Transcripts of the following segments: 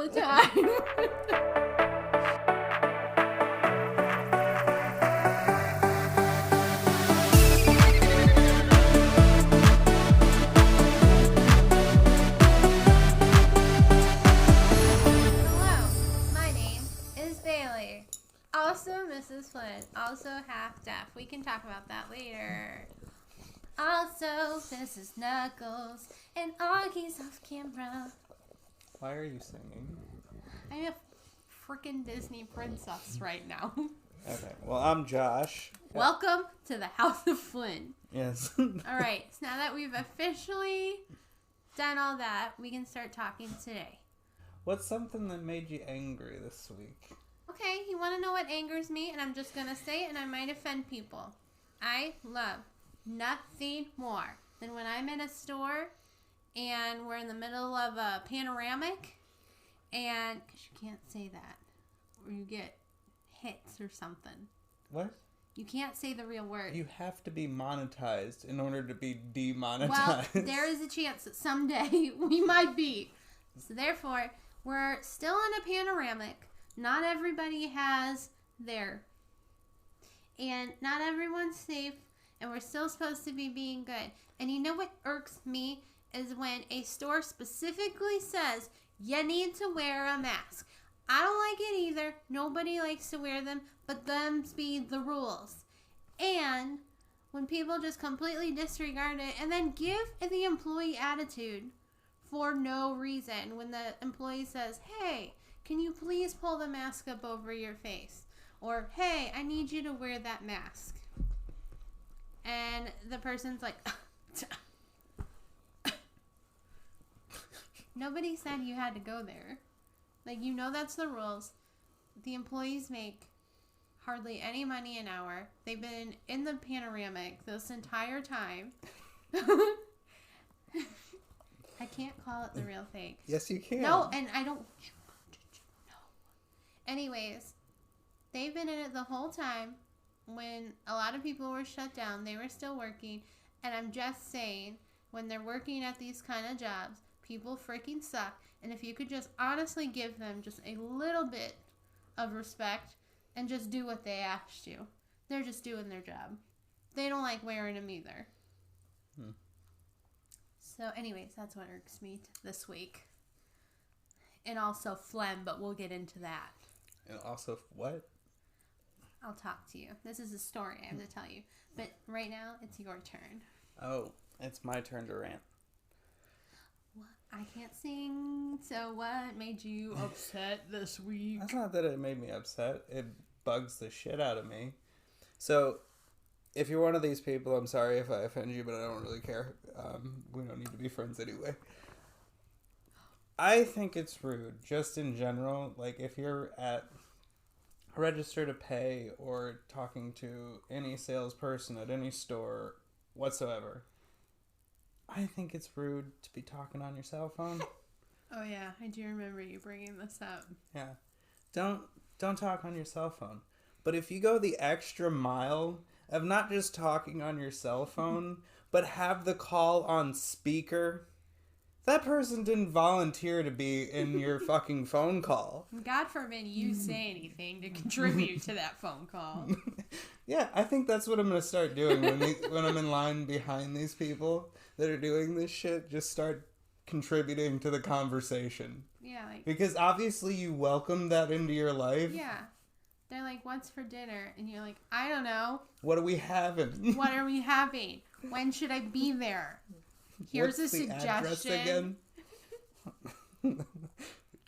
the time. Also, Mrs. Flynn, also half deaf. We can talk about that later. Also, this is Knuckles, and Augie's off camera. Why are you singing? I'm a freaking Disney princess right now. Okay, well, I'm Josh. Welcome to the House of Flynn. Yes. Alright, so now that we've officially done all that, we can start talking today. What's something that made you angry this week? Okay, you want to know what angers me? And I'm just going to say it, and I might offend people. I love nothing more than when I'm in a store and we're in the middle of a panoramic, and because you can't say that, or you get hits or something. What? You can't say the real word. You have to be monetized in order to be demonetized. Well, there is a chance that someday we might be. So therefore, we're still in a panoramic. Not everybody has there. And not everyone's safe. And we're still supposed to be being good. And you know what irks me is when a store specifically says you need to wear a mask. I don't like it either. Nobody likes to wear them, but them be the rules. And when people just completely disregard it and then give the employee attitude for no reason. When the employee says, hey, can you please pull the mask up over your face? Or, hey, I need you to wear that mask. And the person's like, nobody said you had to go there. Like, you know that's the rules. The employees make hardly any money an hour. They've been in the panoramic this entire time. I can't call it the real thing. Yes, you can. No, and I don't. No. Anyways, they've been in it the whole time. When a lot of people were shut down, they were still working. And I'm just saying, when they're working at these kind of jobs, people freaking suck. And if you could just honestly give them just a little bit of respect and just do what they asked you. They're just doing their job. They don't like wearing them either. So anyways, that's what irks me this week. And also phlegm, but we'll get into that. And also, what? I'll talk to you. This is a story I have to tell you. But right now, it's your turn. Oh, it's my turn to rant. What? I can't sing. So what made you upset this week? That's not that it made me upset. It bugs the shit out of me. So, if you're one of these people, I'm sorry if I offend you, but I don't really care. We don't need to be friends anyway. I think it's rude, just in general. Like, if you're at a register to pay or talking to any salesperson at any store whatsoever, I think it's rude to be talking on your cell phone. Oh, yeah. I do remember you bringing this up. Yeah. Don't talk on your cell phone. But if you go the extra mile of not just talking on your cell phone, but have the call on speaker, that person didn't volunteer to be in your fucking phone call. God forbid you say anything to contribute to that phone call. Yeah, I think that's what I'm going to start doing when I'm in line behind these people that are doing this shit. Just start contributing to the conversation. Yeah, like... Because obviously you welcome that into your life. Yeah. They're like, what's for dinner? And you're like, I don't know. What are we having? What are we having? When should I be there? Here's What's a the suggestion. address again?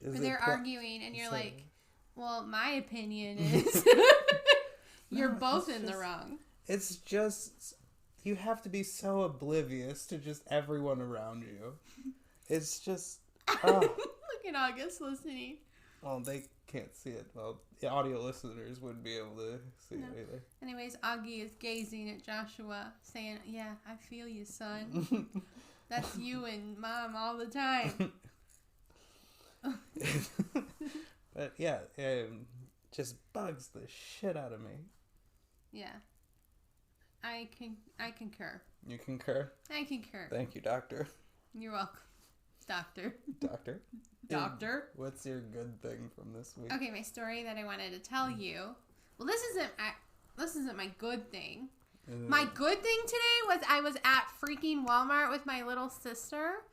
They're arguing, and you're like, well, my opinion is you're both in the wrong. It's just, you have to be so oblivious to just everyone around you. It's just, oh. Look at August listening. Well, they can't see it. Well, the audio listeners wouldn't be able to see it either. Anyways, Augie is gazing at Joshua, saying, yeah, I feel you, son. That's you and Mom all the time. But yeah, it just bugs the shit out of me. Yeah. I concur. You concur? I concur. Thank you, doctor. You're welcome. Doctor. Doctor? What's your good thing from this week? Okay, my story that I wanted to tell you. Well, this isn't my good thing. My good thing today was I was at freaking Walmart with my little sister,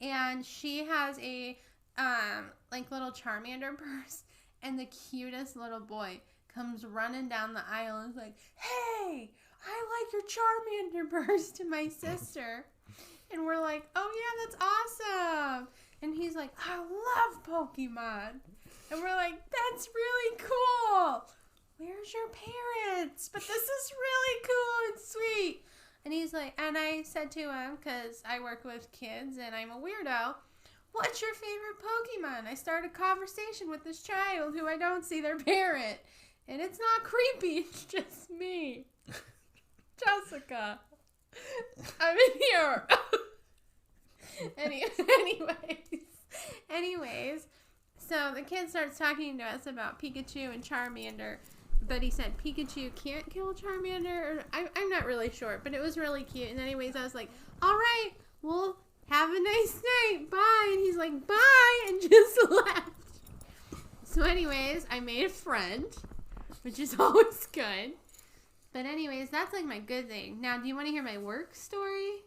and she has a little Charmander purse, and the cutest little boy comes running down the aisle and is like, "Hey, I like your Charmander purse," to my sister. And we're like, "Oh yeah, that's awesome." And he's like, "I love Pokemon." And we're like, "That's really cool. Where's your parents? But this is really cool and sweet." And he's like, and I said to him, because I work with kids and I'm a weirdo, "What's your favorite Pokemon?" I start a conversation with this child who I don't see their parent. And it's not creepy, it's just me. Jessica. I'm in here. Anyways, so the kid starts talking to us about Pikachu and Charmander, but he said Pikachu can't kill Charmander. I'm not really sure, but it was really cute. And anyways, I was like, "All right, well, have a nice night. Bye." And he's like, "Bye," and just left. So anyways, I made a friend, which is always good. But anyways, that's like my good thing. Now, do you want to hear my work story?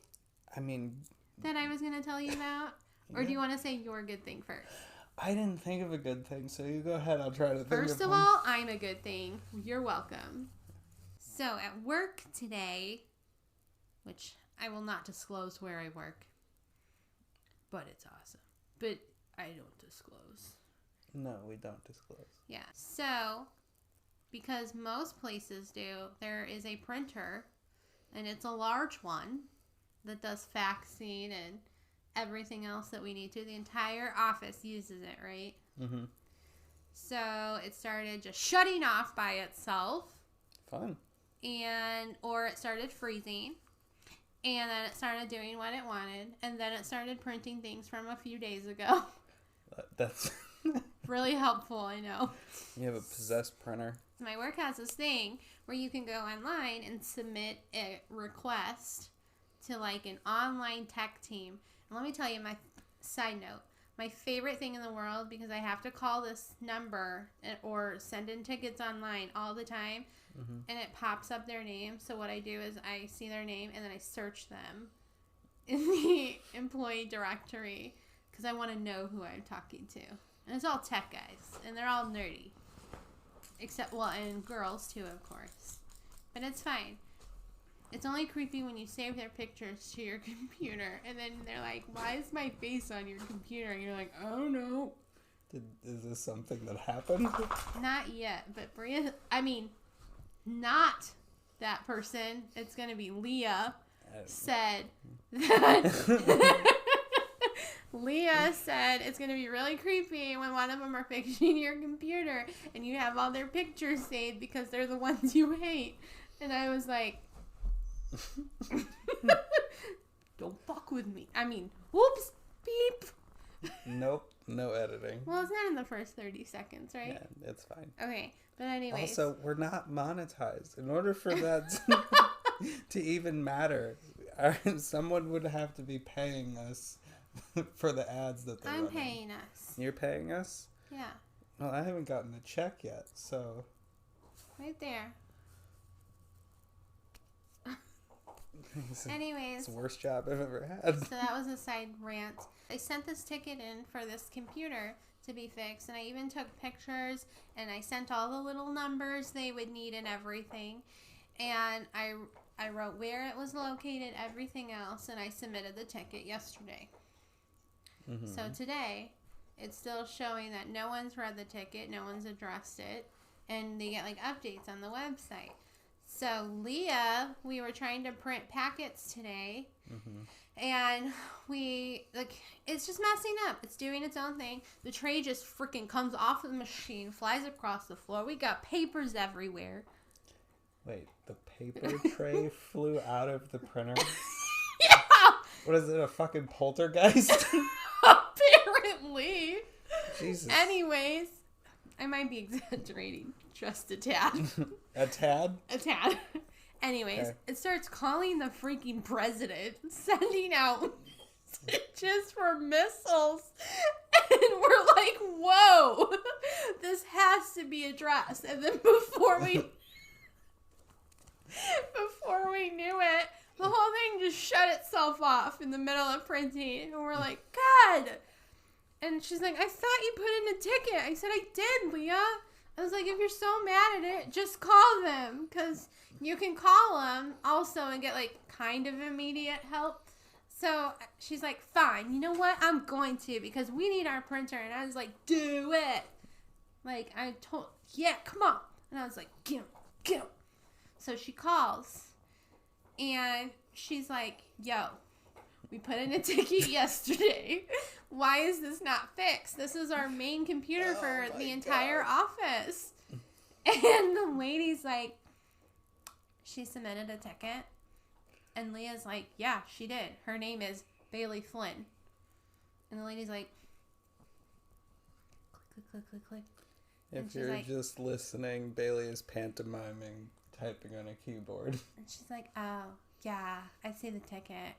I mean... that I was going to tell you about? Or do you want to say your good thing first? I didn't think of a good thing, so you go ahead. I'll try to think First of all, I'm a good thing. You're welcome. So, at work today, which I will not disclose where I work, but it's awesome. But I don't disclose. No, we don't disclose. Yeah. So, because most places do, there is a printer, and it's a large one that does faxing and everything else that we need to. The entire office uses it, right? Mm-hmm. So it started just shutting off by itself. Fun. Or it started freezing. And then it started doing what it wanted. And then it started printing things from a few days ago. That's... really helpful, I know. You have a possessed printer. My work has this thing where you can go online and submit a request to like an online tech team. And let me tell you, my side note, my favorite thing in the world, because I have to call this number or send in tickets online all the time, and it pops up their name. So what I do is I see their name and then I search them in the employee directory because I want to know who I'm talking to. And it's all tech guys, and they're all nerdy. Except, well, and girls too, of course. But it's fine. It's only creepy when you save their pictures to your computer, and then they're like, "Why is my face on your computer?" And you're like, "Oh no." Is this something that happened? Not yet, but Bria, not that person. It's going to be Leah said that... Leah said it's going to be really creepy when one of them are fixing your computer and you have all their pictures saved because they're the ones you hate. And I was like, don't fuck with me. Whoops, beep. Nope, no editing. Well, it's not in the first 30 seconds, right? Yeah, it's fine. Okay, but anyways. Also, we're not monetized. In order for that to even matter, someone would have to be paying us for the ads that they're running. Paying us. You're paying us? Yeah. Well, I haven't gotten a check yet, so... Right there. Anyways. It's the worst job I've ever had. So that was a side rant. I sent this ticket in for this computer to be fixed, and I even took pictures, and I sent all the little numbers they would need and everything. And I wrote where it was located, everything else, and I submitted the ticket yesterday. Mm-hmm. So today, it's still showing that no one's read the ticket, no one's addressed it, and they get like updates on the website. So Leah, we were trying to print packets today, and it's just messing up. It's doing its own thing. The tray just freaking comes off of the machine, flies across the floor. We got papers everywhere. Wait, the paper tray flew out of the printer? Yeah! What is it, a fucking poltergeist? Apparently. Jesus. Anyways, I might be exaggerating just a tad. A tad? A tad. Anyways, okay. It starts calling the freaking president, sending out stitches for missiles. And we're like, whoa, this has to be addressed. And then before we knew it, the whole thing just shut itself off in the middle of printing. And we're like, God. And she's like, I thought you put in a ticket. I said, I did, Leah. I was like, if you're so mad at it, just call them. Because you can call them also and get, like, kind of immediate help. So she's like, fine. You know what? I'm going to because we need our printer. And I was like, do it. Like, yeah, come on. And I was like, get him. So she calls. And she's like, yo, we put in a ticket yesterday. Why is this not fixed? This is our main computer for the entire office. And the lady's like, she submitted a ticket. And Leah's like, yeah, she did. Her name is Bailey Flynn. And the lady's like, click. If you're like, just listening, Bailey is pantomiming, typing on a keyboard. And she's like, oh, yeah, I see the ticket.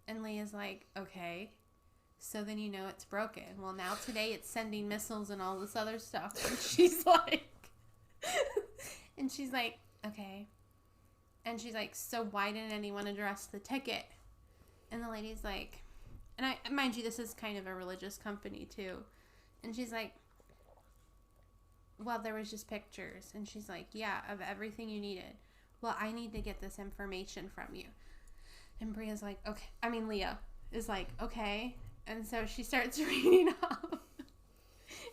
And Leah's like, okay. So then you know it's broken. Well, now today it's sending missiles and all this other stuff. And she's like, okay. And she's like, so why didn't anyone address the ticket? And the lady's like, and mind you, this is kind of a religious company too. And she's like, well, there was just pictures. And she's like, yeah, of everything you needed. Well, I need to get this information from you. And Bria's like, okay. Leah is like, okay. And so she starts reading off.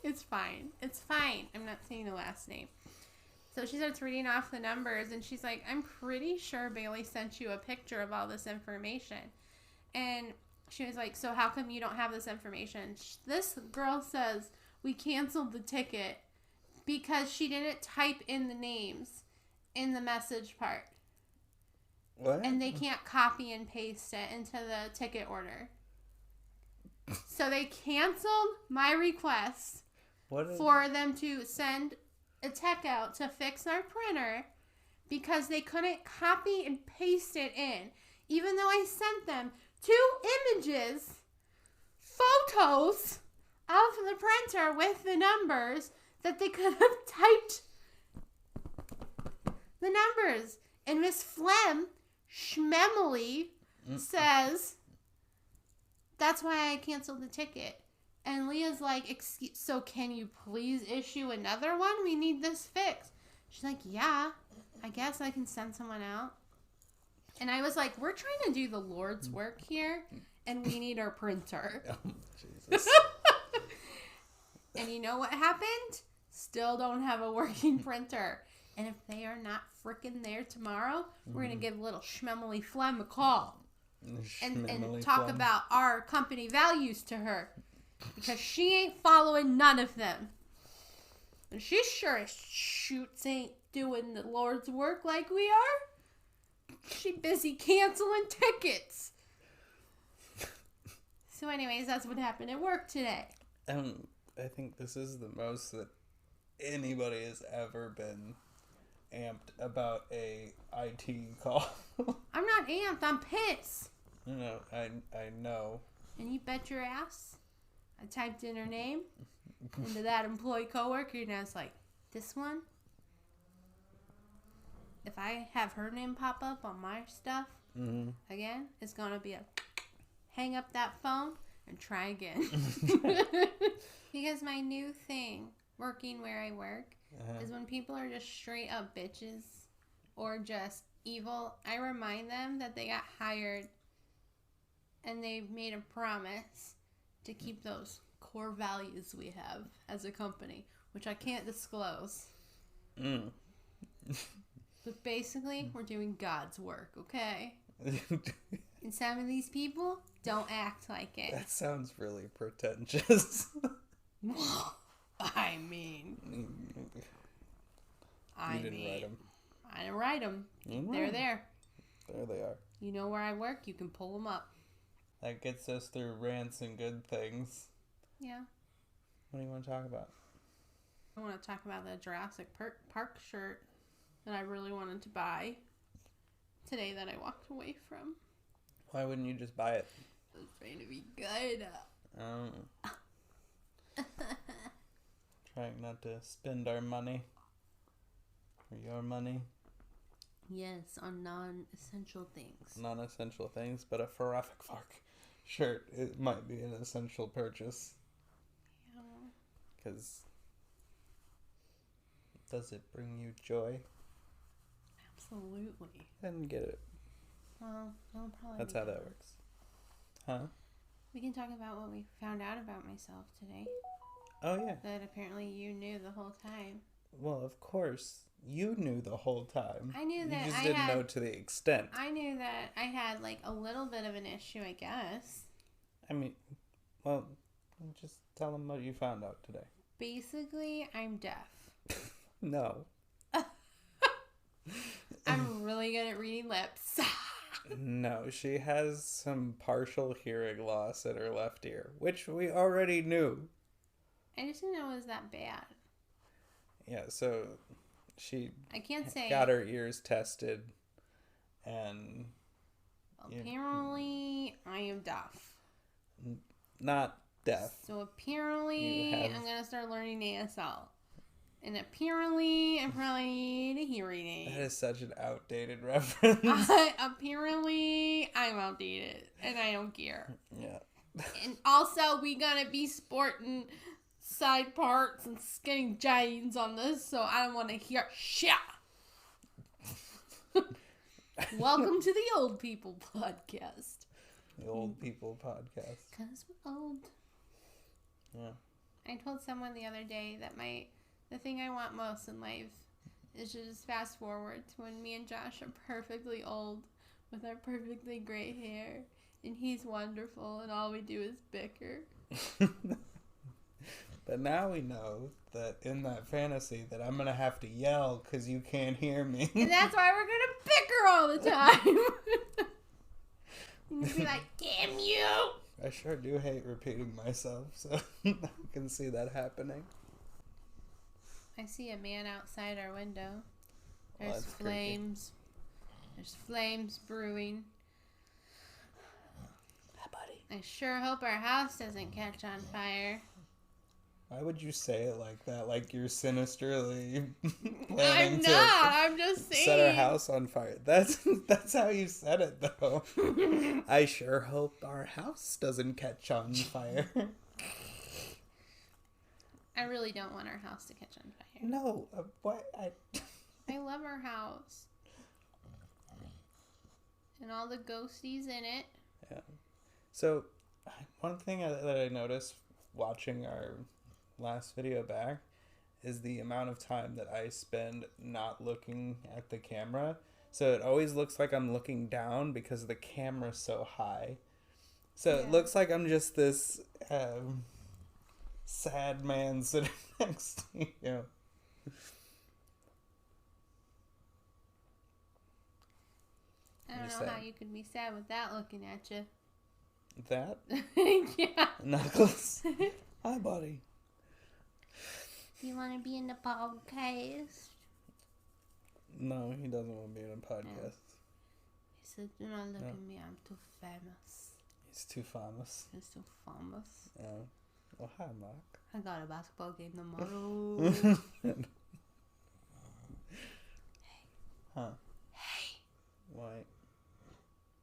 It's fine. I'm not saying the last name. So she starts reading off the numbers, and she's like, I'm pretty sure Bailey sent you a picture of all this information. And she was like, so how come you don't have this information? This girl says we canceled the ticket because she didn't type in the names in the message part. What? And they can't copy and paste it into the ticket order. So they canceled my request for them to send a tech out to fix our printer because they couldn't copy and paste it in. Even though I sent them 2 images, photos of the printer with the numbers that they could have typed the numbers. And Miss Flem Schmemily says, that's why I canceled the ticket. And Leah's like, so can you please issue another one? We need this fixed. She's like, yeah, I guess I can send someone out. And I was like, we're trying to do the Lord's work here, and we need our printer. Oh, Jesus. And you know what happened? Still don't have a working printer. And if they are not freaking there tomorrow, we're going to give little Schmemily Flem a call. And talk about our company values to her. Because she ain't following none of them. And she sure as shoots ain't doing the Lord's work like we are. She busy canceling tickets. So anyways, that's what happened at work today. I think this is the most that anybody has ever been amped about a IT call. I'm not amped, I'm pissed. No, I know. And you bet your ass I typed in her name into that employee coworker, and I was like, this one, if I have her name pop up on my stuff again, it's going to be a hang up that phone and try again. Because my new thing, working where I work, is when people are just straight up bitches or just evil, I remind them that they got hired and they made a promise to keep those core values we have as a company, which I can't disclose. But basically, we're doing God's work, okay? And some of these people don't act like it. That sounds really pretentious. I mean, you didn't write them. I didn't write them. They're there. There they are. You know where I work, you can pull them up. That gets us through rants and good things. Yeah. What do you want to talk about? I want to talk about the Jurassic Park shirt that I really wanted to buy today that I walked away from. Why wouldn't you just buy it? was trying to be good. Trying not to spend our money. Or your money. Yes, on non-essential things. Non-essential things, but a Farafik Fark shirt, it might be an essential purchase. Yeah. Because does it bring you joy? Absolutely. Then get it. Well, I'll probably. That's how that works. Huh? We can talk about what we found out about myself today. Oh, yeah. That apparently you knew the whole time. Well, of course. You knew the whole time. I knew that you just didn't know to the extent. I knew that I had, like, a little bit of an issue, I guess. I mean, well, just tell them what you found out today. Basically, I'm deaf. No. I'm really good at reading lips. No, she has some partial hearing loss in her left ear, which we already knew. I just didn't know it was that bad. Yeah, so she got her ears tested, and apparently I am deaf. Not deaf. So apparently I'm going to start learning ASL. And apparently I probably need a hearing aid. That is such an outdated reference. Apparently I'm outdated, and I don't care. Yeah. And also we going to be sporting side parts and skinny jeans on this, so I don't want to hear shit. Welcome to the Old People Podcast. The Old People Podcast. Because we're old. Yeah. I told someone the other day that the thing I want most in life is to just fast forward to when me and Josh are perfectly old with our perfectly gray hair, and he's wonderful, and all we do is bicker. But now we know that in that fantasy that I'm going to have to yell because you can't hear me. And that's why we're going to bicker all the time. And be like, damn you. I sure do hate repeating myself, so I can see that happening. I see a man outside our window. There's Well, flames. Creepy. There's flames brewing. Hi, buddy. I sure hope our house doesn't catch on fire. Why would you say it like that? Like you're sinisterly planning I'm just saying. Set our house on fire. That's how you said it, though. I sure hope our house doesn't catch on fire. I really don't want our house to catch on fire. No, what? I love our house. And all the ghosties in it. Yeah. So, one thing that I noticed watching our last video back is the amount of time that I spend not looking at the camera. So it always looks like I'm looking down because the camera's so high. So It looks like I'm just this sad man sitting next to you. I don't know how you could be sad without looking at you. That? Yeah. Knuckles. Hi, buddy. You want to be in the podcast? No, he doesn't want to be in a podcast. No. He said, do not look at me, I'm too famous. He's too famous. He's too famous. Yeah. Well, hi, Mark. I got a basketball game tomorrow. Hey. Huh. Hey. Why?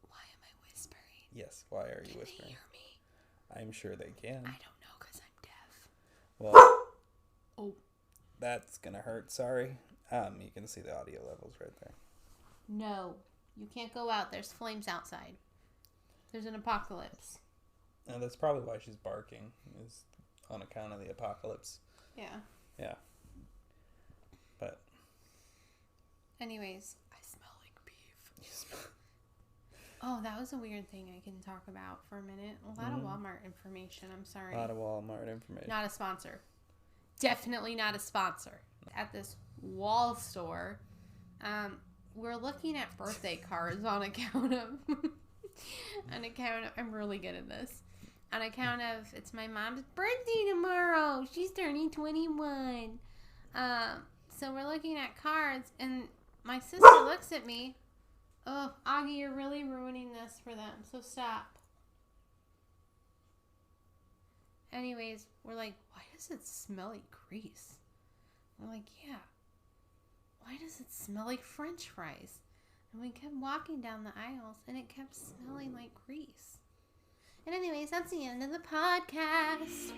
Why am I whispering? Yes, why are you Can whispering? they hear me? I'm sure they can. I don't know because I'm deaf. Well, oh, that's gonna hurt. Sorry. You can see the audio levels right there. No, you can't go out. There's flames outside. There's an apocalypse. And that's probably why she's barking, is on account of the apocalypse. Yeah. Yeah. But. Anyways, I smell like beef. Oh, that was a weird thing I can talk about for a minute. A lot of Walmart information. I'm sorry. A lot of Walmart information. Not a sponsor. Definitely not a sponsor. At this wall store, we're looking at birthday cards on account of... I'm really good at this. On account of, it's my mom's birthday tomorrow. She's turning 21. So we're looking at cards, and my sister looks at me. Oh, Augie, you're really ruining this for them, so stop. anyways, we're like, why does it smell like grease? We're like, yeah. Why does it smell like French fries? And we kept walking down the aisles, and it kept smelling like grease. And anyways, that's the end of the podcast.